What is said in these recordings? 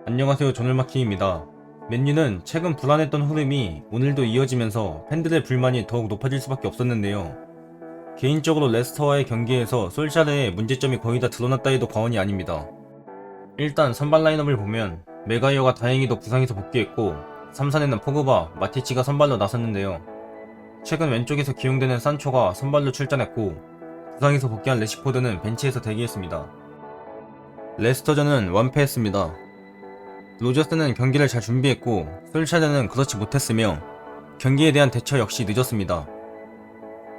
안녕하세요, 조널마킹입니다. 맨유는 최근 불안했던 흐름이 오늘도 이어지면서 팬들의 불만이 더욱 높아질 수밖에 없었는데요. 개인적으로 레스터와의 경기에서 솔샤르의 문제점이 거의 다 드러났다 해도 과언이 아닙니다. 일단 선발 라인업을 보면 메가이어가 다행히도 부상에서 복귀했고 3선에는 포그바, 마티치가 선발로 나섰는데요. 최근 왼쪽에서 기용되는 산초가 선발로 출전했고 부상에서 복귀한 레시포드는 벤치에서 대기했습니다. 레스터전은 완패했습니다. 로저스는 경기를 잘 준비했고 솔샤르는 그렇지 못했으며 경기에 대한 대처 역시 늦었습니다.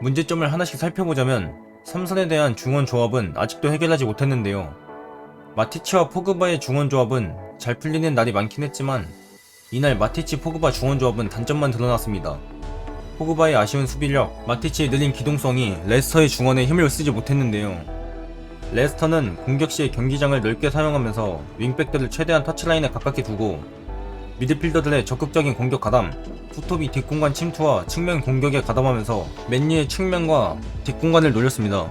문제점을 하나씩 살펴보자면 3선에 대한 중원 조합은 아직도 해결하지 못했는데요. 마티치와 포그바의 중원 조합은 잘 풀리는 날이 많긴 했지만 이날 마티치 포그바 중원 조합은 단점만 드러났습니다. 포그바의 아쉬운 수비력, 마티치의 느린 기동성이 레스터의 중원에 힘을 쓰지 못했는데요. 레스터는 공격 시에 경기장을 넓게 사용하면서 윙백들을 최대한 터치라인에 가깝게 두고 미드필더들의 적극적인 공격 가담, 투톱이 뒷공간 침투와 측면 공격에 가담하면서 맨유의 측면과 뒷공간을 노렸습니다.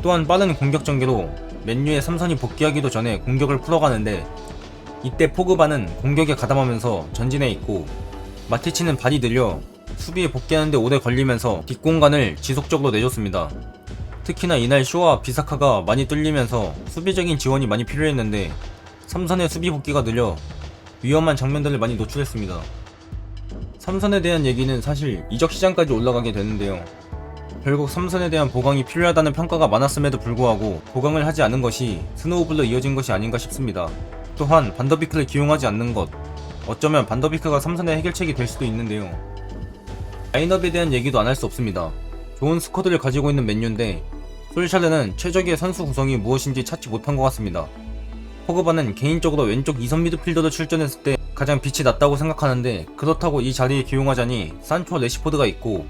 또한 빠른 공격 전개로 맨유의 3선이 복귀하기도 전에 공격을 풀어가는데 이때 포그바는 공격에 가담하면서 전진해 있고 마티치는 발이 느려 수비에 복귀하는데 오래 걸리면서 뒷공간을 지속적으로 내줬습니다. 특히나 이날 쇼와 비사카가 많이 뚫리면서 수비적인 지원이 많이 필요했는데 3선의 수비 복귀가 느려 위험한 장면들을 많이 노출했습니다. 3선에 대한 얘기는 사실 이적 시장까지 올라가게 되는데요. 결국 3선에 대한 보강이 필요하다는 평가가 많았음에도 불구하고 보강을 하지 않은 것이 스노우볼로 이어진 것이 아닌가 싶습니다. 또한 반더비크를 기용하지 않는 것, 어쩌면 반더비크가 3선의 해결책이 될 수도 있는데요. 라인업에 대한 얘기도 안 할 수 없습니다. 좋은 스쿼드를 가지고 있는 맨유인데 솔샤르는 최적의 선수 구성이 무엇인지 찾지 못한 것 같습니다. 포그바는 개인적으로 왼쪽 2선 미드필더로 출전했을 때 가장 빛이 났다고 생각하는데 그렇다고 이 자리에 기용하자니 산초 레시포드가 있고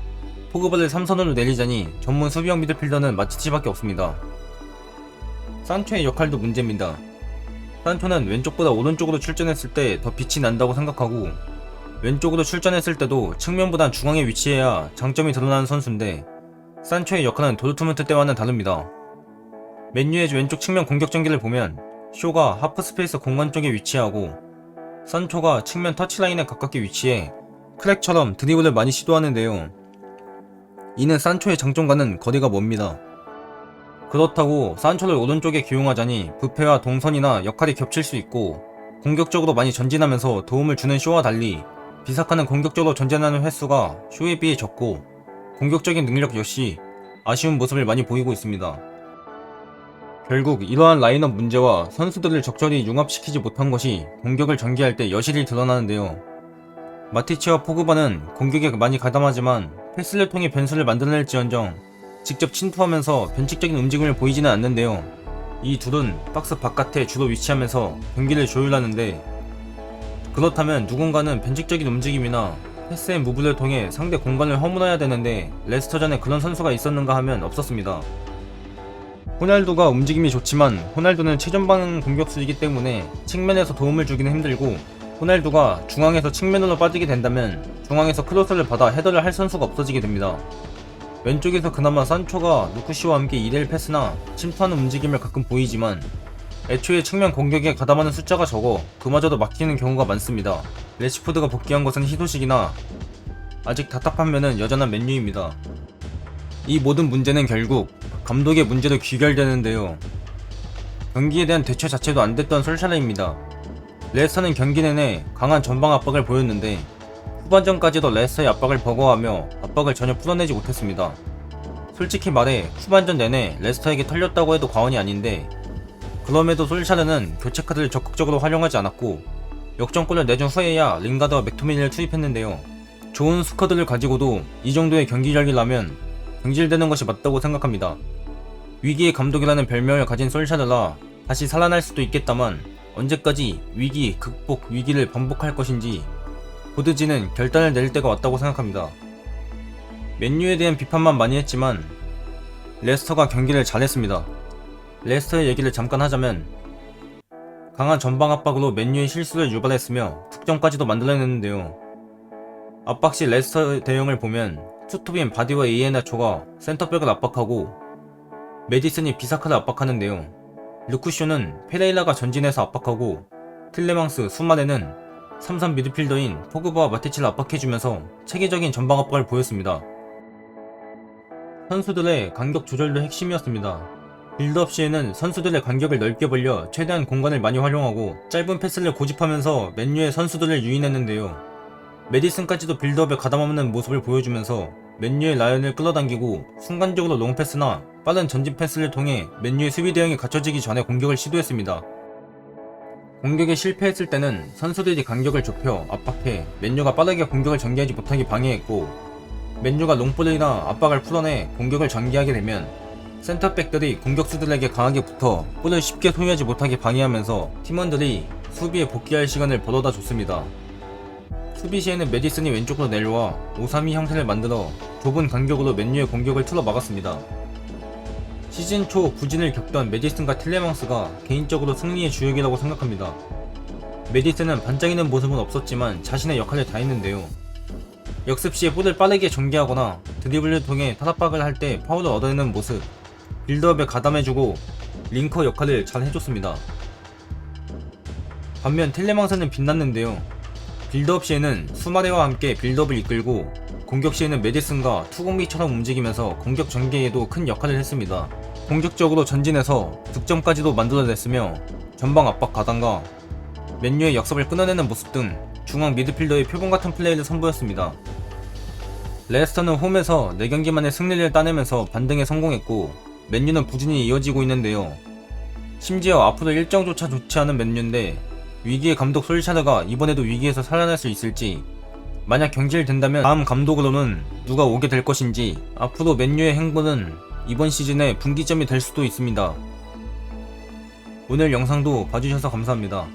포그바를 3선으로 내리자니 전문 수비형 미드필더는 마티치밖에 없습니다. 산초의 역할도 문제입니다. 산초는 왼쪽보다 오른쪽으로 출전했을 때 더 빛이 난다고 생각하고 왼쪽으로 출전했을 때도 측면보단 중앙에 위치해야 장점이 드러나는 선수인데 산초의 역할은 도르트문트 때와는 다릅니다. 맨유의 왼쪽 측면 공격 전개를 보면 쇼가 하프 스페이스 공간 쪽에 위치하고 산초가 측면 터치라인에 가깝게 위치해 크랙처럼 드리블을 많이 시도하는데요. 이는 산초의 장점과는 거리가 멉니다. 그렇다고 산초를 오른쪽에 기용하자니 부패와 동선이나 역할이 겹칠 수 있고 공격적으로 많이 전진하면서 도움을 주는 쇼와 달리 비사카는 공격적으로 전진하는 횟수가 쇼에 비해 적고 공격적인 능력 역시 아쉬운 모습을 많이 보이고 있습니다. 결국 이러한 라인업 문제와 선수들을 적절히 융합시키지 못한 것이 공격을 전개할 때 여실히 드러나는데요. 마티치와 포그바는 공격에 많이 가담하지만 패스를 통해 변수를 만들어낼지언정 직접 침투하면서 변칙적인 움직임을 보이지는 않는데요. 이 둘은 박스 바깥에 주로 위치하면서 경기를 조율하는데 그렇다면 누군가는 변칙적인 움직임이나 패스 앤 무브를 통해 상대 공간을 허물어야 되는데 레스터전에 그런 선수가 있었는가 하면 없었습니다. 호날두가 움직임이 좋지만 호날두는 최전방 공격수이기 때문에 측면에서 도움을 주기는 힘들고 호날두가 중앙에서 측면으로 빠지게 된다면 중앙에서 크로스를 받아 헤더를 할 선수가 없어지게 됩니다. 왼쪽에서 그나마 산초가 누쿠시와 함께 2대1 패스나 침투하는 움직임을 가끔 보이지만 애초에 측면 공격에 가담하는 숫자가 적어 그마저도 막히는 경우가 많습니다. 레시포드가 복귀한 것은 희소식이나 아직 답답한 면은 여전한 맨유입니다. 이 모든 문제는 결국 감독의 문제로 귀결되는데요. 경기에 대한 대처 자체도 안 됐던 솔샤르입니다. 레스터는 경기 내내 강한 전방 압박을 보였는데 후반전까지도 레스터의 압박을 버거워하며 압박을 전혀 풀어내지 못했습니다. 솔직히 말해 후반전 내내 레스터에게 털렸다고 해도 과언이 아닌데 그럼에도 솔샤르는 교체 카드를 적극적으로 활용하지 않았고 역전골을 내준 후에야 링가드와 맥토미니를 투입했는데요. 좋은 스쿼드를 가지고도 이 정도의 경기력이라면 경질되는 것이 맞다고 생각합니다. 위기의 감독이라는 별명을 가진 솔샤르라 다시 살아날 수도 있겠다만 언제까지 위기, 극복, 위기를 반복할 것인지 보드지는 결단을 내릴 때가 왔다고 생각합니다. 맨유에 대한 비판만 많이 했지만 레스터가 경기를 잘했습니다. 레스터의 얘기를 잠깐 하자면 강한 전방 압박으로 맨유의 실수를 유발했으며 득점까지도 만들어냈는데요. 압박 시 레스터 대응을 보면 투톱인 바디와 이에나초가 센터백을 압박하고 메디슨이 비사카를 압박하는데요. 르쿠쇼는 페레이라가 전진해서 압박하고 틸레망스, 수마레는 3-3 미드필더인 포그바와 마티치를 압박해주면서 체계적인 전방 압박을 보였습니다. 선수들의 간격 조절도 핵심이었습니다. 빌드업 시에는 선수들의 간격을 넓게 벌려 최대한 공간을 많이 활용하고 짧은 패스를 고집하면서 맨유의 선수들을 유인했는데요. 메디슨까지도 빌드업에 가담없는 모습을 보여주면서 맨유의 라인을 끌어당기고 순간적으로 롱패스나 빠른 전진 패스를 통해 맨유의 수비 대응이 갖춰지기 전에 공격을 시도했습니다. 공격에 실패했을 때는 선수들이 간격을 좁혀 압박해 맨유가 빠르게 공격을 전개하지 못하게 방해했고, 맨유가 롱볼이나 압박을 풀어내 공격을 전개하게 되면 센터백들이 공격수들에게 강하게 붙어 볼을 쉽게 소유하지 못하게 방해하면서 팀원들이 수비에 복귀할 시간을 벌어다 줬습니다. 수비 시에는 메디슨이 왼쪽으로 내려와 5-3-2 형태를 만들어 좁은 간격으로 맨유의 공격을 틀어 막았습니다. 시즌 초 부진을 겪던 메디슨과 틸레망스가 개인적으로 승리의 주역이라고 생각합니다. 메디슨은 반짝이는 모습은 없었지만 자신의 역할을 다했는데요. 역습 시에 볼을 빠르게 전개하거나 드리블을 통해 타닥박을 할 때 파울을 얻어내는 모습, 빌드업에 가담해주고 링커 역할을 잘 해줬습니다. 반면 틸레망스는 빛났는데요. 빌드업 시에는 수마레와 함께 빌드업을 이끌고 공격 시에는 메디슨과 투공비처럼 움직이면서 공격 전개에도 큰 역할을 했습니다. 공격적으로 전진해서 득점까지도 만들어냈으며 전방 압박 가담과 맨유의 역습을 끊어내는 모습 등 중앙 미드필더의 표본같은 플레이를 선보였습니다. 레스터는 홈에서 4경기 만에 승리를 따내면서 반등에 성공했고 맨유는 부진이 이어지고 있는데요. 심지어 앞으로 일정조차 좋지 않은 맨유인데 위기의 감독 솔샤르가 이번에도 위기에서 살아날 수 있을지, 만약 경질된다면 다음 감독으로는 누가 오게 될 것인지, 앞으로 맨유의 행보는 이번 시즌의 분기점이 될 수도 있습니다. 오늘 영상도 봐주셔서 감사합니다.